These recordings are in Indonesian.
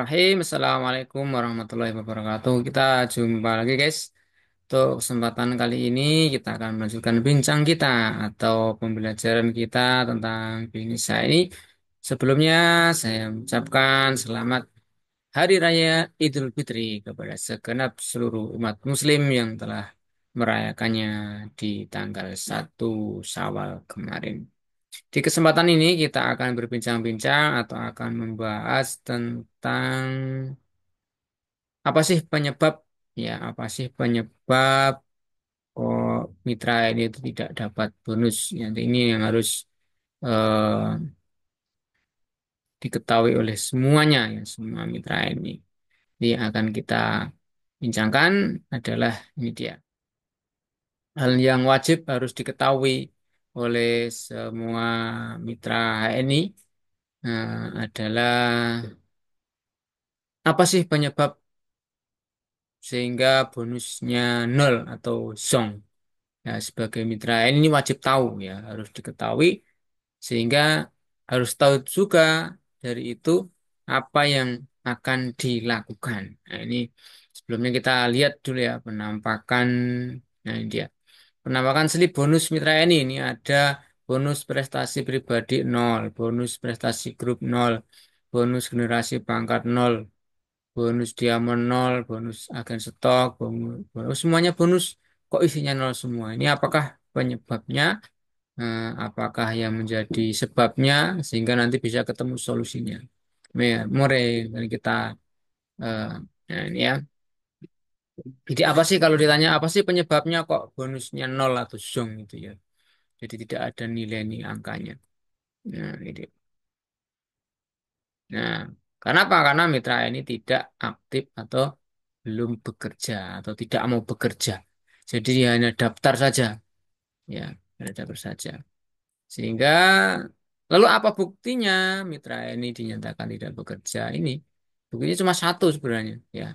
Bismillahirrahmanirrahim. Assalamualaikum warahmatullahi wabarakatuh. Kita jumpa lagi guys. Untuk kesempatan kali ini kita akan melanjutkan bincang kita atau pembelajaran kita tentang Indonesia ini. Sebelumnya saya mengucapkan selamat Hari Raya Idul Fitri kepada segenap seluruh umat Muslim yang telah merayakannya di tanggal 1 Syawal kemarin. Di kesempatan ini kita akan berbincang-bincang atau akan membahas tentang apa sih penyebab apa sih penyebab kok mitra ini itu tidak dapat bonus. Nanti ini yang harus eh, diketahui oleh semuanya ya, semua mitra ini. Jadi yang akan kita bincangkan adalah ini dia. Hal yang wajib harus diketahui oleh semua mitra HNI adalah apa sih penyebab sehingga bonusnya nol atau zong. Ya, sebagai mitra ini wajib tahu ya, harus diketahui sehingga harus tahu juga dari itu apa yang akan dilakukan. Nah, ini sebelumnya kita lihat dulu ya penampakan. Nah, ini dia. Penampakan slip bonus mitra ini ada bonus prestasi pribadi nol, bonus prestasi grup nol, bonus generasi pangkat nol, bonus diamond nol, bonus agen stok, bonus semuanya bonus kok isinya nol semua. Ini apakah penyebabnya? Apakah yang menjadi sebabnya sehingga nanti bisa ketemu solusinya? Mari kita eh, nah ini ya. Jadi apa sih kalau ditanya apa sih penyebabnya kok bonusnya nol atau zong gitu ya? Jadi tidak ada nilai nih angkanya. Nah, ini. Nah, karena apa? Karena mitra ini tidak aktif atau belum bekerja atau tidak mau bekerja. Jadi dia hanya daftar saja, ya, hanya daftar saja. Sehingga lalu apa buktinya mitra ini dinyatakan tidak bekerja ini? Buktinya cuma satu sebenarnya, ya.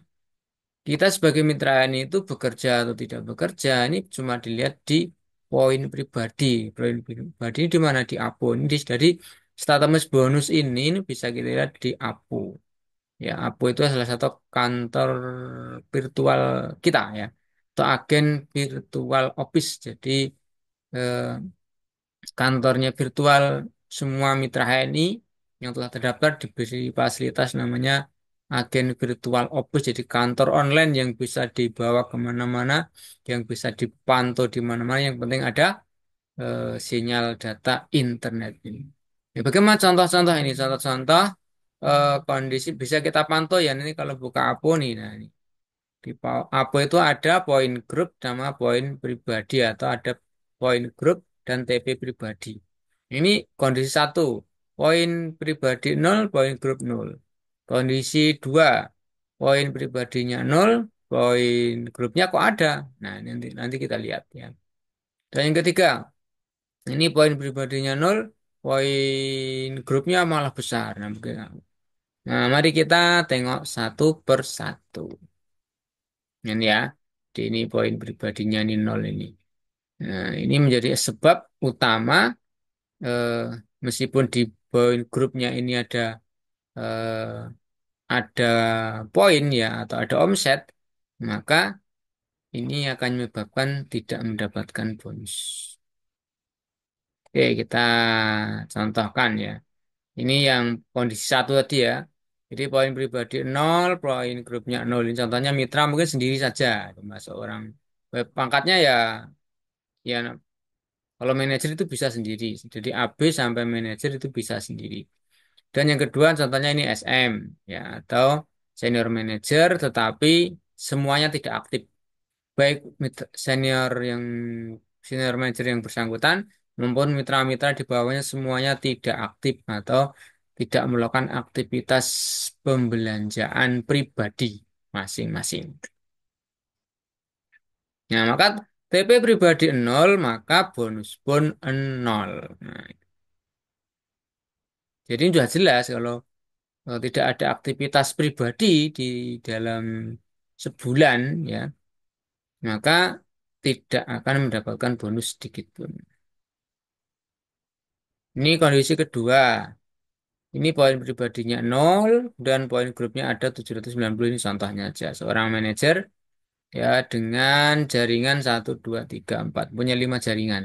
Kita sebagai mitra ini itu bekerja atau tidak bekerja ini cuma dilihat di poin pribadi. Poin pribadi di mana di APO. Ini dari status bonus ini bisa kita lihat di APO. Ya, APO itu salah satu kantor virtual kita ya, atau agen virtual office. Jadi eh, kantornya virtual semua mitra HNI yang telah terdaftar diberi fasilitas namanya agen virtual office. Jadi kantor online yang bisa dibawa kemana-mana, yang bisa dipantau di mana-mana. Yang penting ada sinyal data internet ini. Ya, bagaimana contoh-contoh ini? Contoh-contoh kondisi bisa kita pantau ya. Ini kalau buka Apo nih, nah ini. Di Apo itu ada poin grup sama poin pribadi atau ada poin grup dan TP pribadi. Ini kondisi satu, poin pribadi nol, poin grup nol. Kondisi dua, poin pribadinya nol, poin grupnya kok ada. Nah, nanti kita lihat ya. Dan yang ketiga, ini poin pribadinya nol, poin grupnya malah besar. Nah, mari kita tengok satu per satu. Ini ya, ini poin pribadinya ini nol ini. Nah, ini menjadi sebab utama eh, meskipun di poin grupnya ini ada poin ya atau ada omset, maka ini akan menyebabkan tidak mendapatkan bonus. Oke, kita contohkan ya. Ini yang kondisi satu tadi ya. Jadi poin pribadi nol, poin grupnya nol. Ini contohnya mitra mungkin sendiri saja, termasuk orang web pangkatnya ya, ya kalau manajer itu bisa sendiri. Jadi AB sampai manajer itu bisa sendiri. Dan yang kedua contohnya ini SM ya atau senior manager, tetapi semuanya tidak aktif. Baik senior manager yang bersangkutan maupun mitra-mitra di bawahnya semuanya tidak aktif atau tidak melakukan aktivitas pembelanjaan pribadi masing-masing. Nah, maka TP pribadi nol, maka bonus pun nol. Nah, jadi ini sudah jelas kalau tidak ada aktivitas pribadi di dalam sebulan, ya, maka tidak akan mendapatkan bonus sedikit pun. Ini kondisi kedua. Ini poin pribadinya 0 dan poin grupnya ada 790. Ini contohnya aja. Seorang manajer ya dengan jaringan 1, 2, 3, 4. Punya 5 jaringan.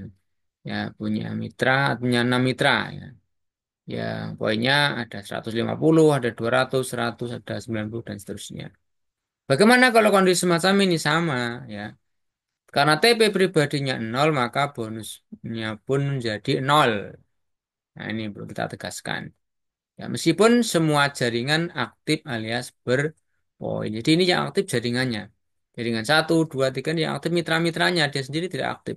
Ya, punya 6 mitra ya. Ya, poinnya ada 150, ada 200, 100, ada 90 dan seterusnya. Bagaimana kalau kondisi semacam ini sama ya? Karena TP pribadinya 0, maka bonusnya pun menjadi 0. Nah, ini perlu kita tegaskan. Ya, meskipun semua jaringan aktif alias berpoin. Jadi ini yang aktif jaringannya. Jaringan 1, 2, 3 ini yang aktif mitra-mitranya. Dia sendiri tidak aktif.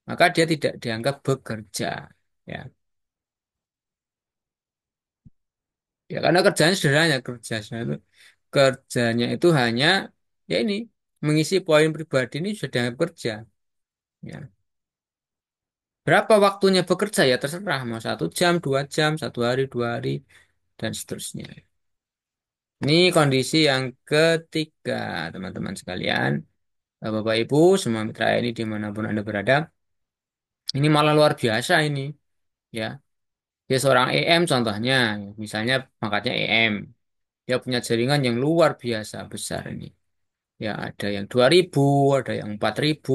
Maka dia tidak dianggap bekerja. Ya, ya karena kerjanya sederhana. Kerjanya itu hanya ya ini mengisi poin pribadi ini sudah dianggap kerja. Ya. Berapa waktunya bekerja ya terserah. Mau 1 jam, 2 jam, 1 hari, 2 hari, dan seterusnya. Ini kondisi yang ketiga, teman-teman sekalian. Bapak Ibu, semua mitra ini dimanapun Anda berada. Ini malah luar biasa ini. Ya, dia seorang EM contohnya. Misalnya pangkatnya EM. Dia punya jaringan yang luar biasa besar ini. Ya, ada yang 2.000, ada yang 4.000,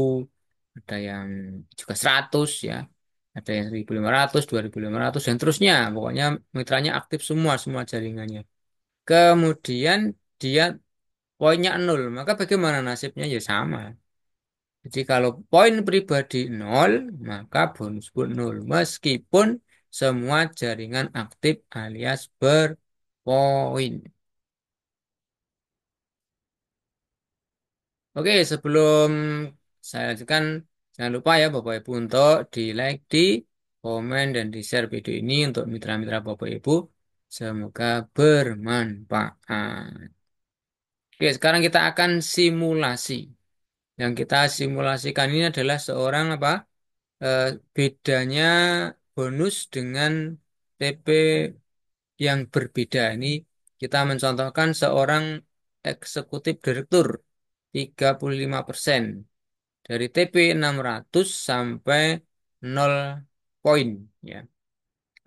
ada yang juga 100 ya. Ada yang 1.500, 2.500 dan terusnya. Pokoknya mitranya aktif semua, semua jaringannya. Kemudian dia poinnya 0, maka bagaimana nasibnya? Ya sama. Jadi kalau poin pribadi 0, maka bonus pun 0. Meskipun semua jaringan aktif alias berpoin. Oke, sebelum saya lanjutkan, jangan lupa ya Bapak Ibu untuk di like, di komen, dan di share video ini untuk mitra-mitra Bapak Ibu. Semoga bermanfaat. Oke, sekarang kita akan simulasi. Yang kita simulasikan ini adalah seorang apa? eh, Bedanya bonus dengan TP yang berbeda. Ini kita mencontohkan seorang eksekutif direktur 35% dari TP 600 sampai 0 poin ya.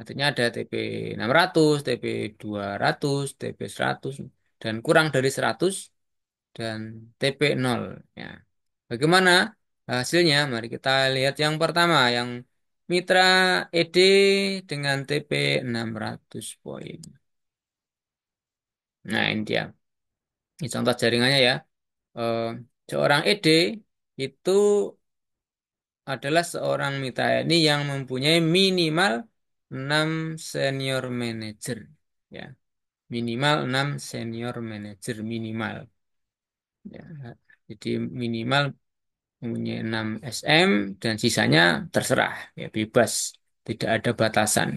Artinya ada TP 600, TP 200, TP 100 dan kurang dari 100 dan TP 0 ya. Bagaimana hasilnya? Mari kita lihat yang pertama, yang mitra ED dengan TP 600 poin. Nah, ini dia. Ini contoh jaringannya ya. Eh, Seorang ED itu adalah seorang mitra ini yang mempunyai minimal 6 senior manager. Ya, minimal 6 senior manager minimal. Ya, jadi minimal mempunyai 6 SM dan sisanya terserah ya bebas tidak ada batasan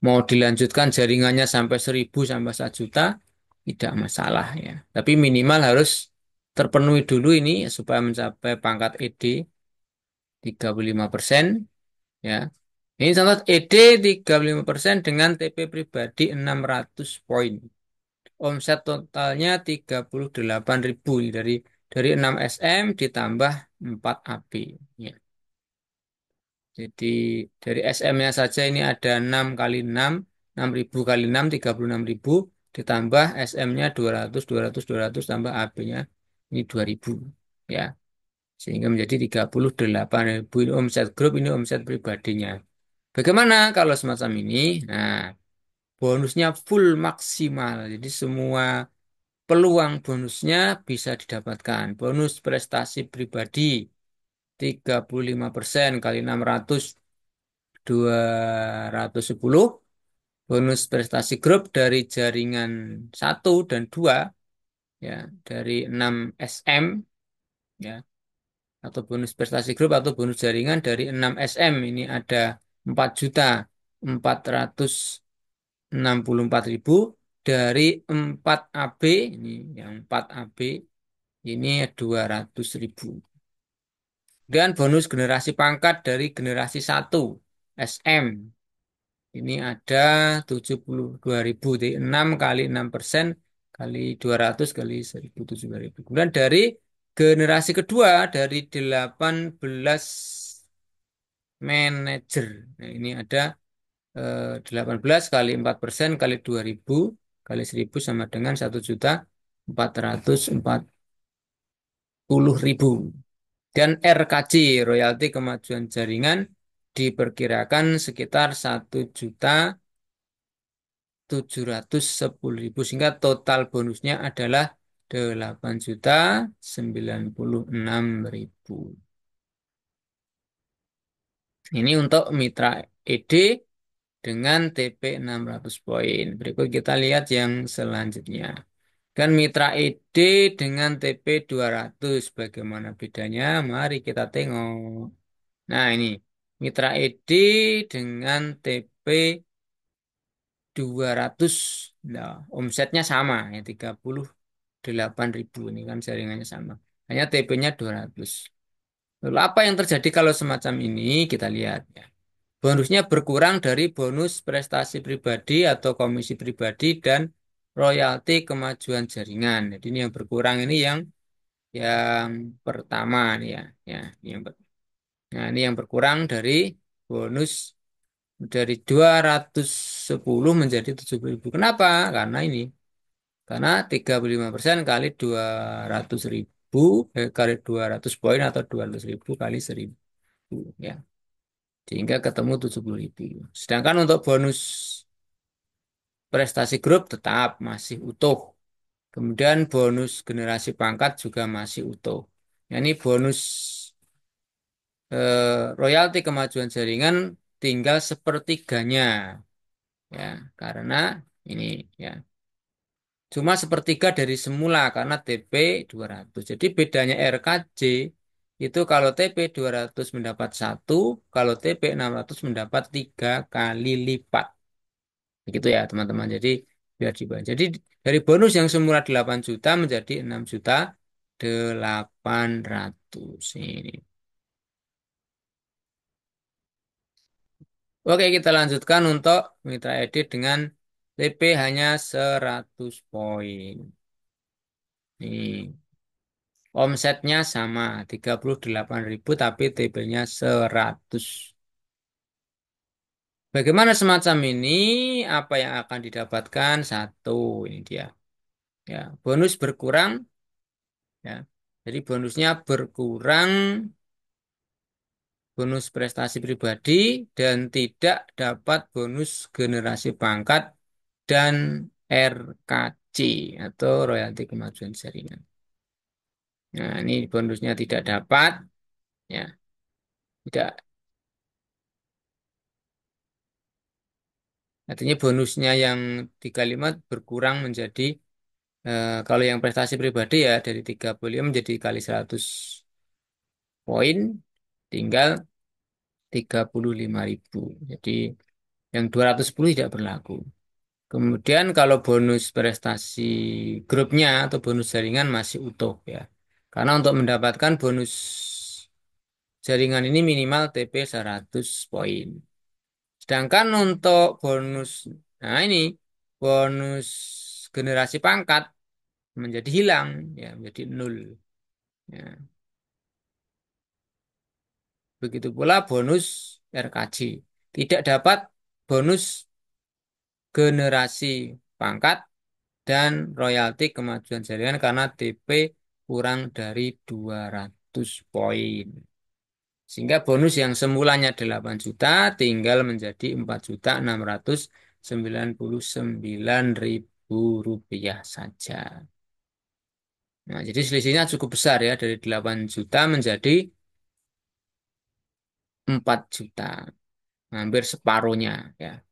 mau dilanjutkan jaringannya sampai 1.000 sampai 1 juta tidak masalah ya tapi minimal harus terpenuhi dulu ini supaya mencapai pangkat ED 35% ya ini contoh ED 35% dengan TP pribadi 600 poin omset totalnya 38.000 dari 6 SM ditambah 4 AB. Ya. Jadi dari SM-nya saja ini ada 6 kali 6, 6.000 kali 6, 36.000 ditambah SM-nya 200, 200, 200 tambah AB-nya ini 2.000 ya. Sehingga menjadi 38.000 ini omset grup, ini omset pribadinya. Bagaimana kalau semacam ini? Nah, bonusnya full maksimal. Jadi semua peluang bonusnya bisa didapatkan. Bonus prestasi pribadi 35% kali 600 210. Bonus prestasi grup dari jaringan 1 dan 2 ya dari 6 SM ya atau bonus prestasi grup atau bonus jaringan dari 6 SM ini ada 4.464.000 dari 4 AB ini yang 4 AB ini 200.000. Dan bonus generasi pangkat dari generasi 1 SM. Ini ada 72.000. Jadi 6 kali 6% kali 200 kali 1.072.000. Kemudian dari generasi kedua dari 18 manajer. Nah, ini ada 18 kali 4% kali 2.000 kali 1.000 sama dengan 1.440.000. Dan RKJ, royalti kemajuan jaringan, diperkirakan sekitar 1.710.000 sehingga total bonusnya adalah 8.096.000. Ini untuk mitra ED dengan TP 600 poin. Berikut kita lihat yang selanjutnya. Dan mitra ED dengan TP 200. Bagaimana bedanya? Mari kita tengok. Nah ini. Mitra ED dengan TP 200. Nah, omsetnya sama ya 38.000. Ini kan jaringannya sama. Hanya TP-nya 200. Lalu apa yang terjadi kalau semacam ini? Kita lihat ya. Bonusnya berkurang dari bonus prestasi pribadi atau komisi pribadi dan royalti kemajuan jaringan. Jadi ini yang berkurang ini yang pertama nih ya. Ya, nah, ini yang berkurang dari bonus dari 210 menjadi 70.000. Kenapa? Karena 35% kali 200.000 kali 200 poin atau 200.000 kali 1.000 ya. Sehingga ketemu 70.000. Sedangkan untuk bonus prestasi grup tetap masih utuh. Kemudian bonus generasi pangkat juga masih utuh. Ya, ini bonus royalti kemajuan jaringan tinggal sepertiganya. Ya, karena ini ya cuma sepertiga dari semula karena TP 200. Jadi bedanya RKJ itu kalau TP 200 mendapat satu, kalau TP 600 mendapat 3 kali lipat. Begitu ya teman-teman. Jadi biar dibagi. Jadi dari bonus yang semula 8 juta menjadi 6.800.000 ini. Oke, kita lanjutkan untuk mitra edit dengan TP hanya 100 poin. Nih, omsetnya sama 38.000 tapi TP-nya 100. Bagaimana semacam ini? Apa yang akan didapatkan? Satu, ini dia. Ya, bonus berkurang ya. Jadi bonusnya berkurang bonus prestasi pribadi dan tidak dapat bonus generasi pangkat dan RKC atau royalti kemajuan jaringan. Nah, ini bonusnya tidak dapat ya. Tidak artinya bonusnya yang 35 berkurang menjadi kalau yang prestasi pribadi ya dari 35 menjadi kali 100 poin tinggal 35.000. Jadi yang 210 tidak berlaku. Kemudian kalau bonus prestasi grupnya atau bonus jaringan masih utuh ya. Karena untuk mendapatkan bonus jaringan ini minimal TP 100 poin. Sedangkan untuk bonus, nah ini bonus generasi pangkat menjadi hilang ya, menjadi nol. Ya. Begitu pula bonus RKJ. Tidak dapat bonus generasi pangkat dan royalti kemajuan jaringan karena TP kurang dari 200 poin. Sehingga bonus yang semulanya 8 juta tinggal menjadi 4.699.000 rupiah saja. Nah, jadi selisihnya cukup besar ya dari 8 juta menjadi 4 juta. Hampir separuhnya ya.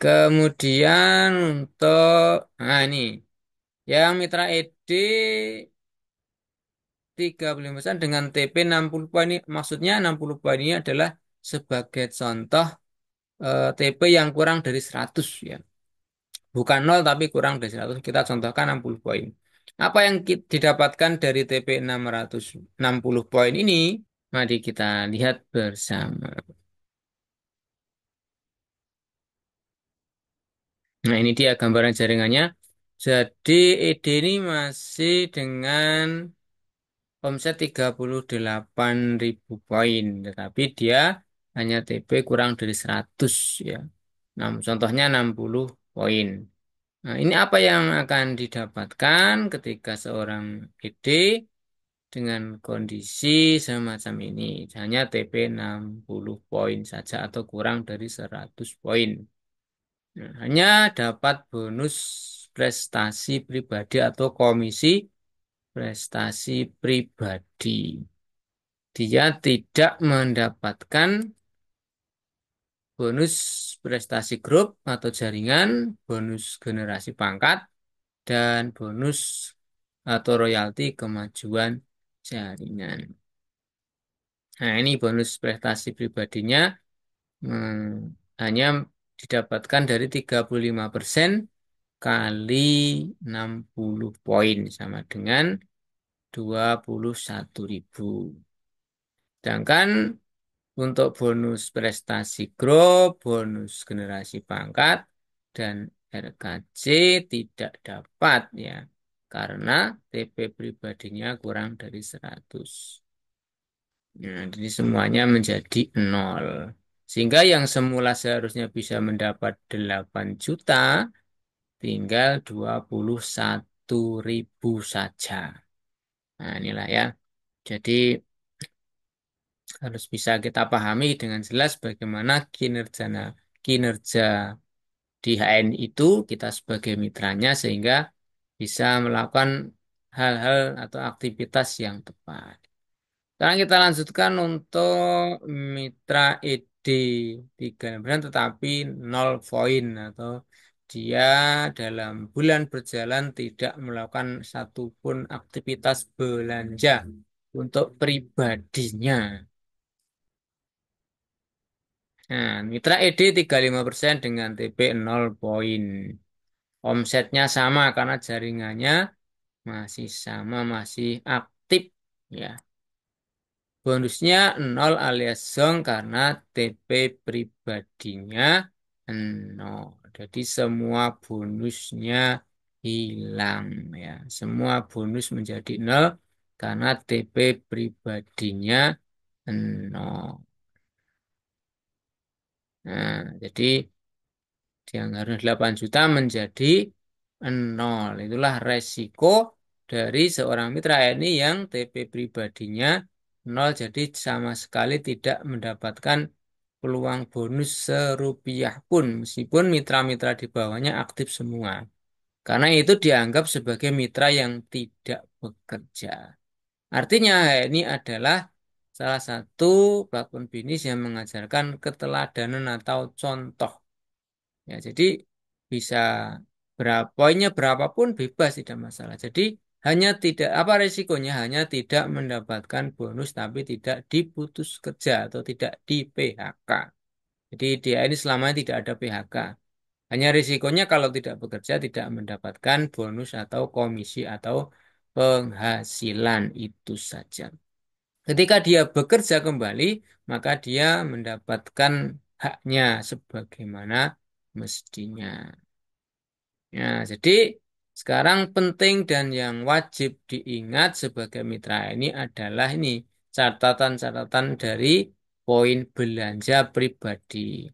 Kemudian untuk nah ini yang mitra ED 35% dengan TP 60 poin ini maksudnya 60 poin ini adalah sebagai contoh TP yang kurang dari 100 ya. Bukan nol tapi kurang dari 100. Kita contohkan 60 poin. Apa yang didapatkan dari TP 660 poin ini? Mari kita lihat bersama. Nah, ini dia gambaran jaringannya. Jadi ED ini masih dengan omset 38.000 poin. Tetapi dia hanya TP kurang dari 100 ya. Nah, contohnya 60 poin. Nah, ini apa yang akan didapatkan ketika seorang PD dengan kondisi semacam ini. Hanya TP 60 poin saja atau kurang dari 100 poin. Nah, hanya dapat bonus prestasi pribadi atau komisi prestasi pribadi. Dia tidak mendapatkan bonus prestasi grup atau jaringan, bonus generasi pangkat, dan bonus atau royalti kemajuan jaringan. Nah, ini bonus prestasi pribadinya hanya didapatkan dari 35% kali 60 poin sama dengan 21.000. Sedangkan untuk bonus prestasi grup, bonus generasi pangkat, dan RKJ tidak dapat ya karena TP pribadinya kurang dari 100. Nah, jadi semuanya menjadi nol. Sehingga yang semula seharusnya bisa mendapat 8 juta, tinggal 21.000 saja. Nah, inilah ya. Jadi harus bisa kita pahami dengan jelas bagaimana kinerja di HN itu kita sebagai mitranya sehingga bisa melakukan hal-hal atau aktivitas yang tepat. Sekarang kita lanjutkan untuk mitra ED 3 bulan tetapi 0 poin atau dia dalam bulan berjalan tidak melakukan satupun aktivitas belanja untuk pribadinya. Nah, mitra ED 35% dengan TP 0 poin. Omsetnya sama karena jaringannya masih sama, masih aktif. Ya. Bonusnya 0 alias zong karena TP pribadinya 0. Jadi semua bonusnya hilang ya. Semua bonus menjadi 0 karena TP pribadinya 0. Nah, jadi yang harus 8 juta menjadi 0. Itulah resiko dari seorang mitra ini yang TP pribadinya 0. Jadi sama sekali tidak mendapatkan peluang bonus serupiah pun. Meskipun mitra-mitra di bawahnya aktif semua. Karena itu dianggap sebagai mitra yang tidak bekerja. Artinya ini adalah salah satu platform bisnis yang mengajarkan keteladanan atau contoh. Ya, jadi bisa poinnya berapapun bebas tidak masalah. Jadi hanya tidak apa resikonya hanya tidak mendapatkan bonus tapi tidak diputus kerja atau tidak di PHK. Jadi dia ini selamanya tidak ada PHK. Hanya risikonya kalau tidak bekerja tidak mendapatkan bonus atau komisi atau penghasilan itu saja. Ketika dia bekerja kembali, maka dia mendapatkan haknya sebagaimana mestinya. Ya, jadi sekarang penting dan yang wajib diingat sebagai mitra ini adalah ini catatan-catatan dari poin belanja pribadi.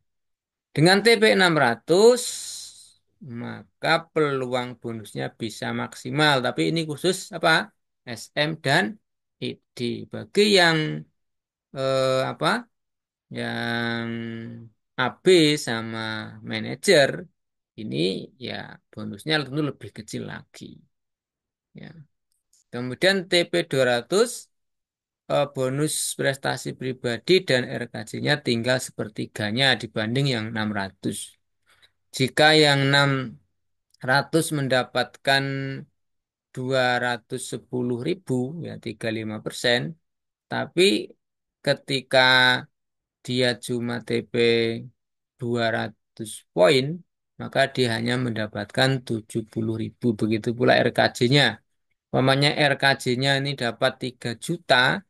Dengan TP 600 maka peluang bonusnya bisa maksimal, tapi ini khusus apa? SM dan ID. Bagi yang apa? Yang AB sama manajer ini ya bonusnya tentu lebih kecil lagi ya. Kemudian TP 200 bonus prestasi pribadi dan RKJ-nya tinggal sepertiganya dibanding yang 600. Jika yang 600 mendapatkan 210.000 ya 35%, tapi ketika dia cuma TP 200 poin, maka dia hanya mendapatkan 70.000. Begitu pula RKJ-nya. Umpamanya RKJ-nya ini dapat 3 juta,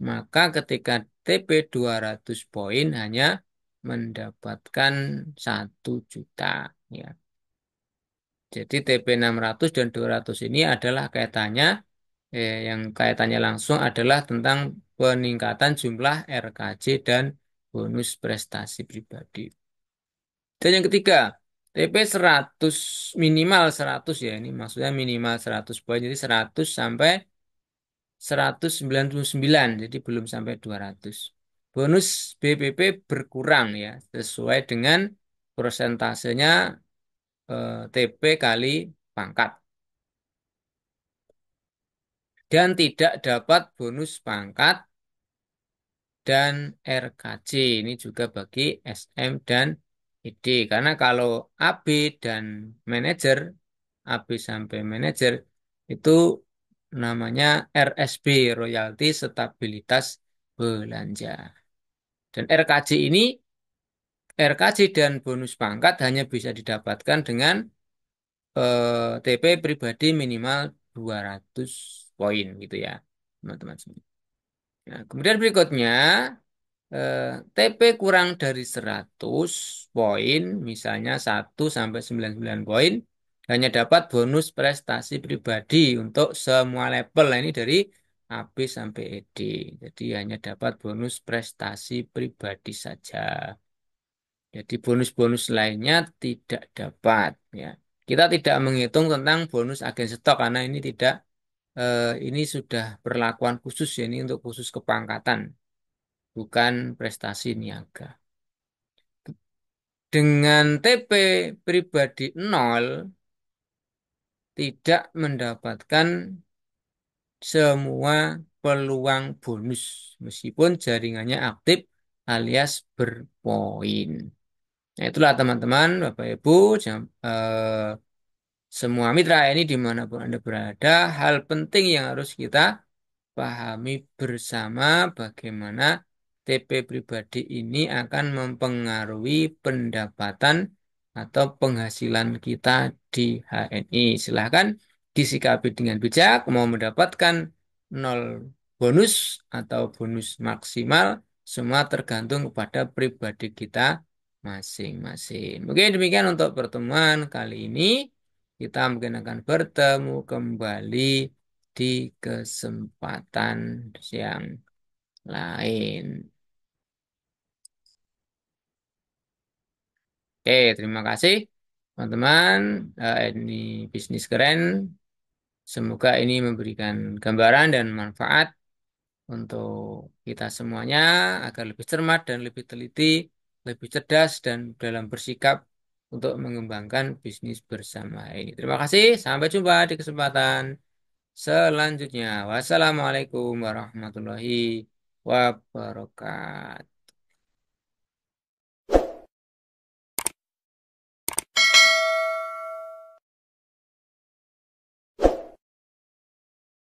maka ketika TP 200 poin hanya mendapatkan 1 juta. Ya. Jadi TP 600 dan 200 ini adalah kaitannya, yang kaitannya langsung adalah tentang peningkatan jumlah RKJ dan bonus prestasi pribadi. Dan yang ketiga, TP 100 minimal 100 ya, ini maksudnya minimal 100 poin, jadi 100 sampai 199, jadi belum sampai 200. Bonus BPP berkurang ya, sesuai dengan persentasenya TP kali pangkat. Dan tidak dapat bonus pangkat dan RKJ. Ini juga bagi SM dan ID. Karena kalau AB dan manajer, AB sampai manajer, itu namanya RSB, Royalti Stabilitas Belanja. Dan RKJ ini, RKJ dan bonus pangkat hanya bisa didapatkan dengan TP pribadi minimal 200 poin gitu ya, teman-teman. Nah, kemudian berikutnya, TP kurang dari 100 poin, misalnya 1 sampai 99 poin, hanya dapat bonus prestasi pribadi untuk semua level. Nah, ini dari AB sampai ED. Jadi hanya dapat bonus prestasi pribadi saja. Jadi bonus-bonus lainnya tidak dapat. Ya. Kita tidak menghitung tentang bonus agen stok karena ini tidak, ini sudah perlakuan khusus ya, ini untuk khusus kepangkatan, bukan prestasi niaga. Dengan TP pribadi 0 tidak mendapatkan semua peluang bonus meskipun jaringannya aktif alias berpoin. Nah, itulah teman-teman, Bapak Ibu, semua mitra ini dimanapun Anda berada, hal penting yang harus kita pahami bersama bagaimana TP pribadi ini akan mempengaruhi pendapatan atau penghasilan kita di HNI. Silahkan disikapi dengan bijak, mau mendapatkan 0 bonus atau bonus maksimal, semua tergantung kepada pribadi kita masing-masing. Mungkin demikian untuk pertemuan kali ini. Kita mungkin akan bertemu kembali di kesempatan yang lain. Oke, terima kasih teman-teman. Ini bisnis keren. Semoga ini memberikan gambaran dan manfaat untuk kita semuanya agar lebih cermat dan lebih teliti, lebih cerdas dan dalam bersikap untuk mengembangkan bisnis bersama ini. Terima kasih. Sampai jumpa di kesempatan selanjutnya. Wassalamualaikum warahmatullahi wabarakatuh.